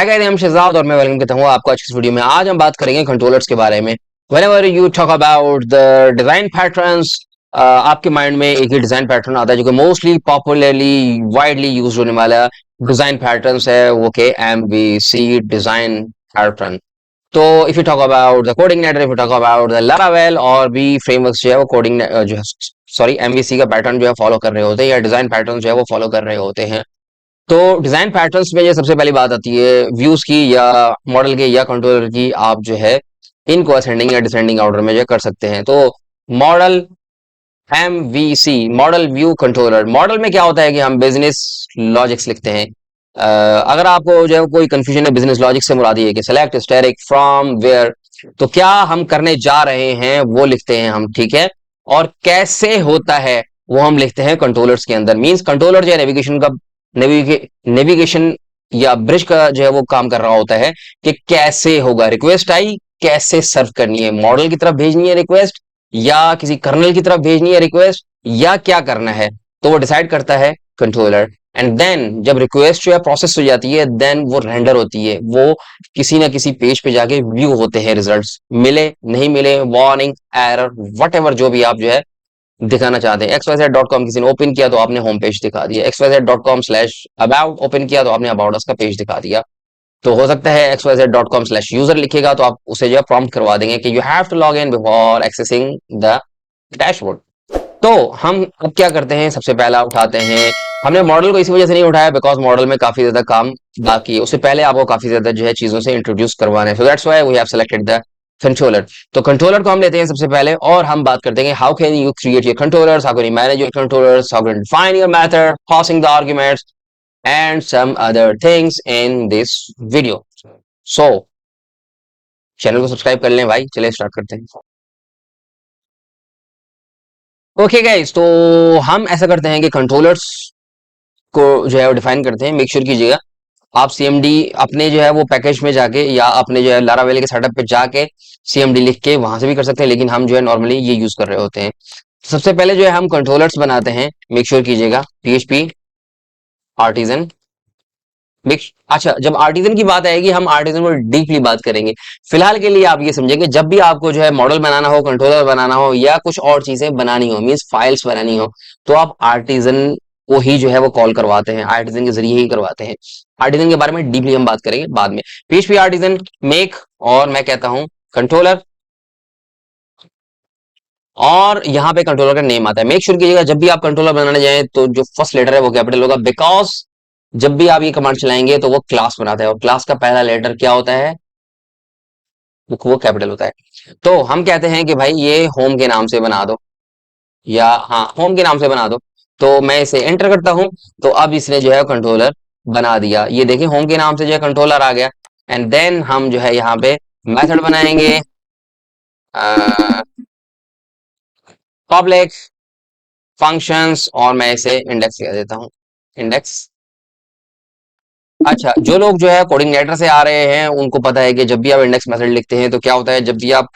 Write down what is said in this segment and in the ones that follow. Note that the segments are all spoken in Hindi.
हाय गाइस, हम शहजाद और मैं वेलकम करता हूँ आपको आज की इस वीडियो में। आज हम बात करेंगे कंट्रोलर्स के बारे में। Whenever you talk about the design patterns, आपके माइंड में एक ही डिजाइन पैटर्न आता है जो कि मोस्टली पॉपुलरली वाइडली यूज होने वाला डिजाइन पैटर्न्स है, वो के एमवीसी डिजाइन पैटर्न। तो if you talk about the coding नेटर, if you talk about the Laravel और भी फ्रेमवर्क्स जो है वो कोडिंग जो है सॉरी एमवीसी का पैटर्न जो है फॉलो कर रहे होते हैं या डिजाइन पैटर्न जो है वो फॉलो कर रहे होते हैं। तो डिजाइन पैटर्न्स में ये सबसे पहली बात आती है व्यूज की या मॉडल के या कंट्रोलर की। आप जो है इनको असेंडिंग या डिसेंडिंग ऑर्डर में जो है कर सकते हैं। तो model MVC model view controller, model में क्या होता है कि हम बिजनेस लॉजिक्स लिखते हैं। अगर आपको जो है कोई कंफ्यूजन है बिजनेस लॉजिक से मुराद ये है कि सेलेक्ट स्टैटिक फ्रॉम वेयर, तो क्या हम करने जा रहे हैं वो लिखते हैं हम, ठीक है। और कैसे होता है वो हम लिखते हैं कंट्रोलर्स के अंदर। मींस कंट्रोलर जो है नेविगेशन का नेविगेशन या ब्रिज का जो है वो काम कर रहा होता है कि कैसे होगा, रिक्वेस्ट आई कैसे सर्व करनी है, मॉडल की तरफ भेजनी है रिक्वेस्ट या किसी कर्नल की तरफ भेजनी है रिक्वेस्ट या क्या करना है, तो वो डिसाइड करता है कंट्रोलर। एंड देन जब रिक्वेस्ट जो है प्रोसेस हो जाती है, देन वो रेंडर होती है, वो किसी ना किसी पेज पे जाके व्यू होते हैं रिजल्ट्स, मिले नहीं मिले, वार्निंग एरर वट एवर जो भी आप जो है दिखाना चाहते हैं। xyz.com किसी ने ओपन किया तो आपने होम पेज दिखा दिया, xyz.com/about ओपन किया तो आपने अबाउट अस का पेज दिखा दिया। तो हो सकता है xyz.com/यूजर लिखेगा तो आप उसे जो है प्रॉम्प्ट करवा देंगे कि you have to log in before accessing the dashboard. तो हम अब क्या करते हैं, सबसे पहला उठाते हैं, हमने मॉडल को इसी वजह से नहीं उठाया बिकॉज मॉडल में काफी ज्यादा काम बाकी है, उससे पहले आपको काफी ज्यादा जो है चीजों से इंट्रोड्यूस करवाना है। So that's why we have selected the controller. तो कंट्रोलर को हम लेते हैं सबसे पहले और हम बात करते हैं how can you create your controllers, how can you manage your controllers, how can you define your method, passing the arguments and some other things in this video. So channel को सब्सक्राइब कर लें भाई, चलिए स्टार्ट करते हैं। ओके गाइस, तो हम ऐसा करते हैं कि कंट्रोलर्स को जो है वो डिफाइन करते हैं। मेक श्योर कीजिएगा आप सीएमडी अपने जो है वो पैकेज में जाके या अपने जो है लारावेल के सेटअप पे जाके सीएमडी लिख के वहां से भी कर सकते हैं, लेकिन हम जो है नॉर्मली ये यूज कर रहे होते हैं। सबसे पहले जो है हम कंट्रोलर्स बनाते हैं, मेक श्योर कीजिएगा पीएचपी आर्टिजन। अच्छा, जब आर्टिजन की बात आएगी हम आर्टिजन में डीपली बात करेंगे। फिलहाल के लिए आप ये समझेंगे जब भी आपको जो है मॉडल बनाना हो, कंट्रोलर बनाना हो या कुछ और चीजें बनानी हो, मींस फाइल्स बनानी हो, तो आप आर्टिजन को ही जो है वो कॉल करवाते हैं, आर्टिजन के जरिए ही करवाते हैं। आर्टिजन के बारे में डीपली हम बात करेंगे बाद में। पीएचपी आर्टिजन मेक और मैं कहता हूं कंट्रोलर, और यहाँ पे कंट्रोलर का नेम आता है। मेक श्योर कीजिएगा जब भी आप कंट्रोलर बनाने जाएं तो जो फर्स्ट लेटर है वो कैपिटल होगा, बिकॉज जब भी आप ये कमांड चलाएंगे तो वो क्लास बनाता है और क्लास का पहला लेटर क्या होता है, वो कैपिटल होता है। तो हम कहते हैं कि भाई ये होम के नाम से बना दो, या हाँ होम के नाम से बना दो। तो मैं इसे एंटर करता हूं तो अब इसने जो है कंट्रोलर बना दिया। ये देखिए होम के नाम से जो है कंट्रोलर आ गया। एंड देन हम जो है यहाँ पे मेथड बनाएंगे पब्लिक फंक्शंस, और मैं इसे इंडेक्स कह देता हूँ, इंडेक्स। अच्छा, जो लोग जो है कोऑर्डिनेटर से आ रहे हैं उनको पता है कि जब भी आप इंडेक्स मेथड लिखते हैं तो क्या होता है, जब भी आप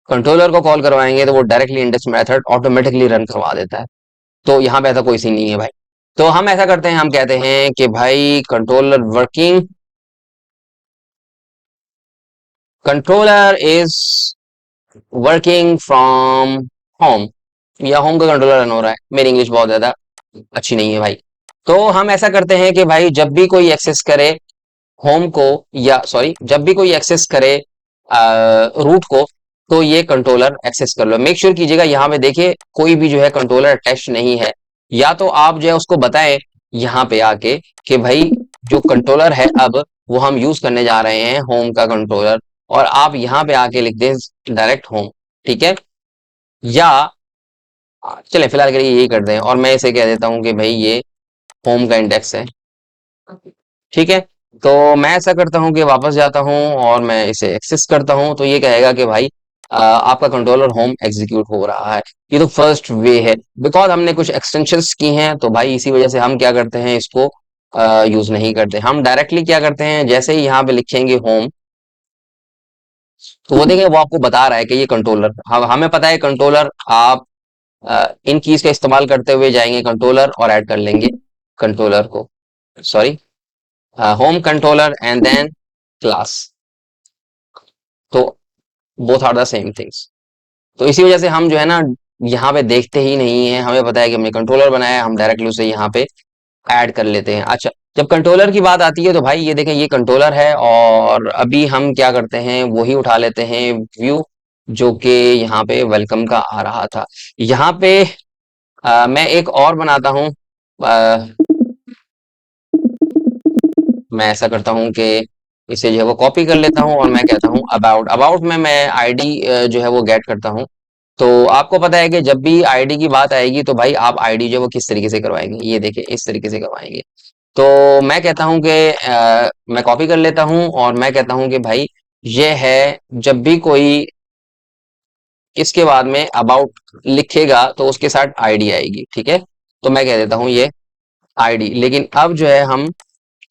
कंट्रोलर को कॉल करवाएंगे तो वो directly index method automatically run करवा देता है। तो यहाँ पे ऐसा कोई सीन नहीं है भाई। तो हम ऐसा करते हैं, हम कहते हैं कि भाई controller is working from home, या होम का कंट्रोलर रन हो रहा है। मेरी इंग्लिश बहुत ज्यादा अच्छी नहीं है भाई। तो हम ऐसा करते हैं कि भाई जब भी कोई एक्सेस करे होम को, या सॉरी जब भी कोई एक्सेस करे रूट को, तो ये कंट्रोलर एक्सेस कर लो। मेक श्योर कीजिएगा यहाँ पे देखिए कोई भी जो है कंट्रोलर अटैच नहीं है, या तो आप जो है उसको बताएं यहाँ पे आके कि भाई जो कंट्रोलर है अब वो हम यूज करने जा रहे हैं होम का कंट्रोलर, और आप यहाँ पे आके लिख दें डायरेक्ट होम, ठीक है। या चले फिलहाल के लिए यही कर दें और मैं इसे कह देता हूँ कि भाई ये होम का इंडेक्स है, ठीक है। तो मैं ऐसा करता हूं कि वापस जाता हूं और मैं इसे एक्सेस करता हूं तो ये कहेगा कि भाई आपका कंट्रोलर होम एग्जीक्यूट हो रहा है। ये तो फर्स्ट वे है, बिकॉज हमने कुछ एक्सटेंशंस की हैं तो भाई इसी वजह से हम क्या करते हैं, इसको यूज नहीं करते। हम डायरेक्टली क्या करते हैं, जैसे ही यहाँ पे लिखेंगे होम तो वो देखेंगे वो आपको बता रहा है कि ये कंट्रोलर, हमें पता है कंट्रोलर, आप इन कीज का इस्तेमाल करते हुए जाएंगे कंट्रोलर और ऐड कर लेंगे कंट्रोलर को, sorry home controller and then class, तो both are the same things. तो इसी वजह से हम जो है ना यहाँ पे देखते ही नहीं है, हमें पता है कि हमने कंट्रोलर बनाया है, हम डायरेक्टली उसे यहाँ पे ऐड कर लेते हैं। अच्छा, जब कंट्रोलर की बात आती है तो भाई ये देखें, ये कंट्रोलर है और अभी हम क्या करते हैं, वही उठा लेते हैं व्यू जो कि यहाँ पे वेलकम का आ रहा था। यहाँ पे मैं एक और बनाता हूँ। मैं ऐसा करता हूँ कि इसे जो है वो कॉपी कर लेता हूँ और मैं कहता हूँ अबाउट। अबाउट में मैं आईडी जो है वो गेट करता हूँ। तो आपको पता है कि जब भी आईडी की बात आएगी तो भाई आप आईडी जो है वो किस तरीके से करवाएंगे, ये देखिए इस तरीके से करवाएंगे। तो मैं कहता हूँ कि मैं कॉपी कर लेता हूँ और मैं कहता हूँ कि भाई ये है, जब भी कोई इसके बाद में अबाउट लिखेगा तो उसके साथ आईडी आएगी, ठीक है। तो मैं कह देता हूँ ये आईडी, लेकिन अब जो है हम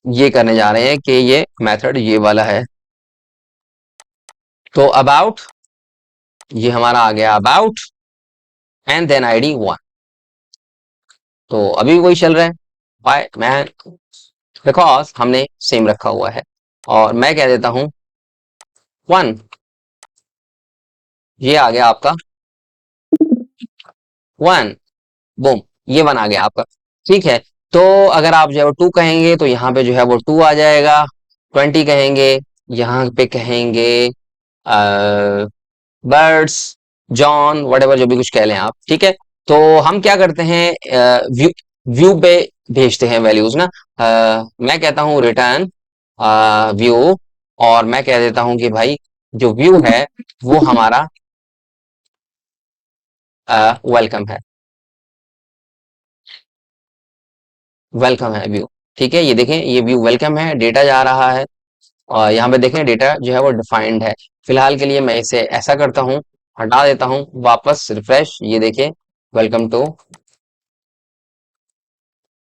ये करने जा रहे हैं कि ये मेथड ये वाला है। तो अबाउट, ये हमारा आ गया अबाउट एंड देन आईडी 1। तो अभी वही चल रहा है, वाई मैं, बिकॉज हमने सेम रखा हुआ है। और मैं कह देता हूं 1, ये आ गया आपका 1, बूम, ये 1 आ गया आपका, ठीक है। तो अगर आप जो है वो 2 कहेंगे तो यहाँ पे जो है वो 2 आ जाएगा। 20 कहेंगे, यहाँ पे कहेंगे बर्ड्स, जॉन, वट जो भी कुछ कह लें आप, ठीक है। तो हम क्या करते हैं, व्यू व्यू पे भेजते हैं वैल्यूज ना। मैं कहता हूँ रिटर्न व्यू, और मैं कह देता हूँ कि भाई जो व्यू है वो हमारा वेलकम है, वेलकम है व्यू, ठीक है। ये देखें, ये व्यू वेलकम है, डेटा जा रहा है और यहाँ पे देखें डेटा जो है वो डिफाइंड है। फिलहाल के लिए मैं इसे ऐसा करता हूँ, हटा देता हूँ, वापस रिफ्रेश, ये देखें वेलकम टू,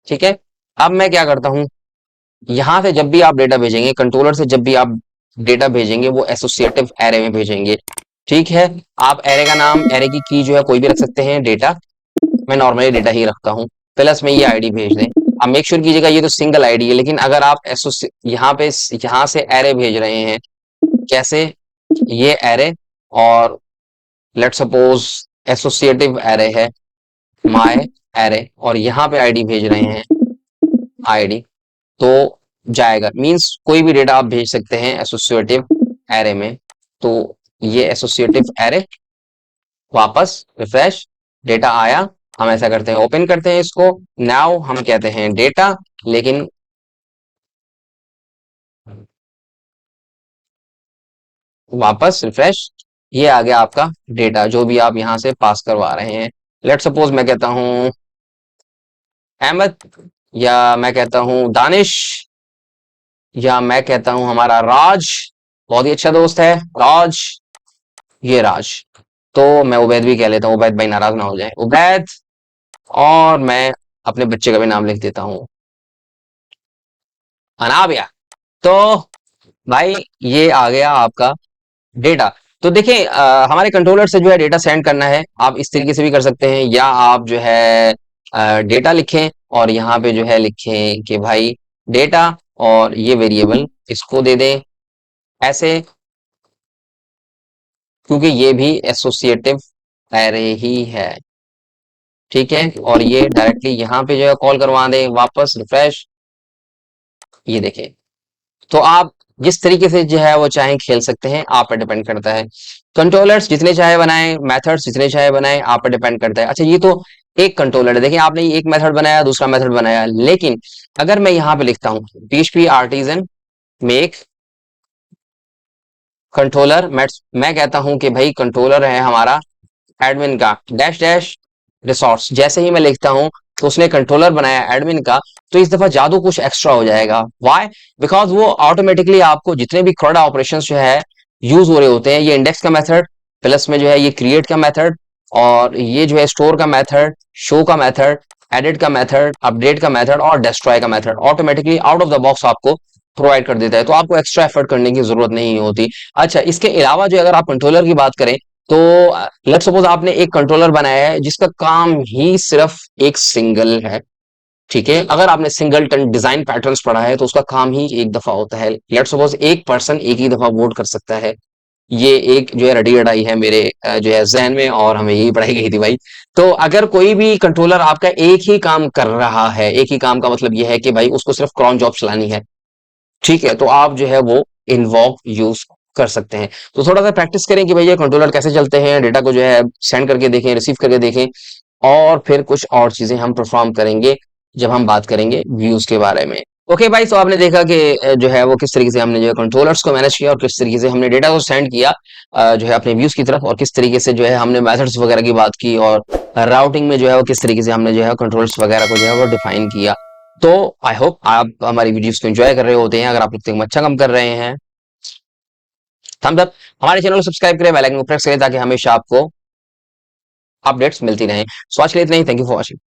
ठीक है। अब मैं क्या करता हूँ, यहां से जब भी आप डेटा भेजेंगे, कंट्रोलर से जब भी आप डेटा भेजेंगे वो एसोसिएटिव एरे में भेजेंगे, ठीक है। आप एरे का नाम, एरे की जो है कोई भी रख सकते हैं, डेटा, मैं नॉर्मली डेटा ही रखता हूँ, प्लस में ये आईडी भेज दें। अब मेक श्योर कीजिएगा ये तो सिंगल आईडी है, लेकिन अगर आप यहाँ पे यहाँ से एरे भेज रहे हैं, कैसे, ये एरे और लेट सपोज एसोसिएटिव एरे है माय एरे, और यहाँ पे आईडी भेज रहे हैं आईडी, तो जाएगा, मींस कोई भी डेटा आप भेज सकते हैं एसोसिएटिव एरे में। तो ये एसोसिएटिव एरे, वापस रिफ्रेश, डेटा आया, हम ऐसा करते हैं ओपन करते हैं इसको, नाउ हम कहते हैं डेटा, लेकिन वापस रिफ्रेश, ये आ गया आपका डेटा जो भी आप यहां से पास करवा रहे हैं। लेट सपोज मैं कहता हूं अहमद, या मैं कहता हूं दानिश, या मैं कहता हूं हमारा राज, बहुत ही अच्छा दोस्त है राज, ये राज। तो मैं उबैद भी कह लेता हूँ, उबैद भाई नाराज ना हो जाए, उबैद, और मैं अपने बच्चे का भी नाम लिख देता हूँ अनाबिया। तो भाई ये आ गया आपका डेटा। तो देखिए हमारे कंट्रोलर से जो है डेटा सेंड करना है, आप इस तरीके से भी कर सकते हैं, या आप जो है डेटा लिखें और यहाँ पे जो है लिखें कि भाई डेटा, और ये वेरिएबल इसको दे दें ऐसे, क्योंकि ये भी एसोसिएटिव एरे ही है, ठीक है। और ये डायरेक्टली यहाँ पे जो है कॉल करवा दें, वापस रिफ्रेश, ये देखें। तो आप जिस तरीके से जो है वो चाहे खेल सकते हैं, आप पे डिपेंड करता है। कंट्रोलर्स जितने चाहे बनाएं, मेथड्स जितने चाहे बनाएं, आप पे डिपेंड करता है। अच्छा, ये तो एक कंट्रोलर है, देखिए आपने एक मेथड बनाया, दूसरा मेथड बनाया, लेकिन अगर मैं यहाँ पे लिखता हूँ PHP आर्टिजन मेक कंट्रोलर, मैं कहता हूं कि भाई कंट्रोलर है हमारा एडमिन का डैश डैश रिसोर्स, जैसे ही मैं लिखता हूं तो उसने कंट्रोलर बनाया एडमिन का, तो इस दफा जादू कुछ एक्स्ट्रा हो जाएगा। व्हाई? बिकॉज वो ऑटोमेटिकली आपको जितने भी क्रोड ऑपरेशंस जो है यूज हो रहे होते हैं, ये इंडेक्स का मेथड, प्लस में जो है ये क्रिएट का मेथड, और ये जो है स्टोर का मेथड, शो का मेथड, एडिट का मेथड, अपडेट का मेथड और डिस्ट्रॉय का method, automatically out of the box आपको प्रोवाइड कर देता है, तो आपको एक्स्ट्रा एफर्ट करने की जरूरत नहीं होती। अच्छा, इसके अलावा जो अगर आप कंट्रोलर की बात करें, तो लेट सपोज आपने एक कंट्रोलर बनाया है जिसका काम ही सिर्फ एक सिंगल है, ठीक है, अगर आपने सिंगलटन डिजाइन पैटर्न्स पढ़ा है तो उसका काम ही एक दफा होता है। लेट्स सपोज एक पर्सन एक ही दफा वोट कर सकता है। ये एक जो है रटी अड़ाई है मेरे जो है जहन में, और हमें यही पढ़ाई गई थी भाई। तो अगर कोई भी कंट्रोलर आपका एक ही काम कर रहा है, एक ही काम का मतलब यह है कि भाई उसको सिर्फ क्रॉन जॉब चलानी है, ठीक है, तो आप जो है वो इन्वॉक यूज कर सकते हैं। तो थोड़ा सा प्रैक्टिस करें कि भैया कंट्रोलर कैसे चलते हैं, डेटा को जो है सेंड करके देखें, रिसीव करके देखें, और फिर कुछ और चीजें हम परफॉर्म करेंगे जब हम बात करेंगे व्यूज के बारे में। ओके भाई, तो आपने देखा कि जो है वो किस तरीके से हमने जो है कंट्रोलर्स को मैनेज किया और किस तरीके से हमने डेटा को सेंड किया जो है अपने व्यूज की तरफ, और किस तरीके से जो है हमने मेथड्स वगैरह की बात की, और राउटिंग में जो है वो किस तरीके से हमने जो है कंट्रोल्स वगैरह को जो है वो डिफाइन किया। तो आई होप आप हमारी वीडियोस को एंजॉय कर रहे होते हैं। अगर आप लगते हैं हम अच्छा काम कर रहे हैं, थम्स अप। हमारे चैनल को सब्सक्राइब करें, बेल आइकन को प्रेस करें ताकि हमेशा आपको अपडेट्स मिलती रहें। सो आज के लिए इतना ही। Thank you for watching.